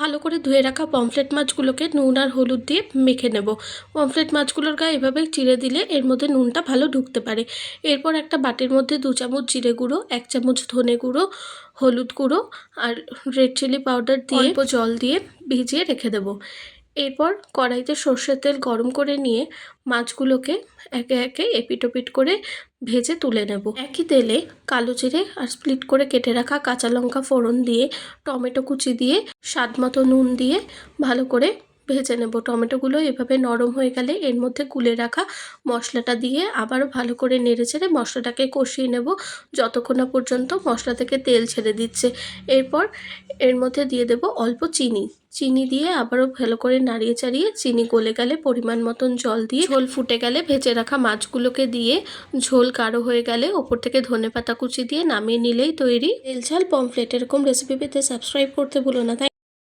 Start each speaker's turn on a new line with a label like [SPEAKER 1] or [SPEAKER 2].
[SPEAKER 1] ভালো করে ধুয়ে রাখা পমফ্রেট মাছগুলোকে নুন আর হলুদ দিয়ে মেখে নেব। পমফ্রেট মাছগুলোর গায়ে এভাবে চিড়ে দিলে এর মধ্যে নুনটা ভালো ঢুকতে পারে। এরপর একটা বাটির মধ্যে 2 চামচ জিরে গুঁড়ো, 1 চামচ ধনে গুঁড়ো, হলুদ গুঁড়ো আর রেড চিলি পাউডার দিয়ে অল্প জল দিয়ে ভিজিয়ে রেখে দেবো। এরপর কড়াইতে সর্ষের তেল গরম করে নিয়ে মাছগুলোকে একে একে এপিট ওপিট করে ভেজে তুলে নেব। একই তেলে কালো জিরে আর স্প্লিট করে কেটে রাখা কাঁচা লঙ্কা ফোড়ন দিয়ে টমেটো কুচি দিয়ে স্বাদ মতো নুন দিয়ে ভালো করে ভেজে নেব। টমেটোগুলো এভাবে নরম হয়ে গেলে এর মধ্যে গুলে রাখা মশলাটা দিয়ে আবারও ভালো করে নেড়ে চেড়ে মশলাটাকে কষিয়ে নেব যতক্ষণ না পর্যন্ত মশলা থেকে তেল ছেড়ে দিচ্ছে। এরপর এর মধ্যে দিয়ে দেব অল্প চিনি দিয়ে আবারও ভালো করে নাড়িয়ে চাড়িয়ে চিনি গলে গেলে পরিমাণ মতন জল দিয়ে ঝোল ফুটে গেলে ভেজে রাখা মাছগুলোকে দিয়ে ঝোল গাঢ় হয়ে গেলে ওপর থেকে ধনেপাতা কুচি দিয়ে নামিয়ে নিলেই তৈরি তেল ঝাল পমফ্রেট। এরকম রেসিপি পেতে সাবস্ক্রাইব করতে ভুলো না।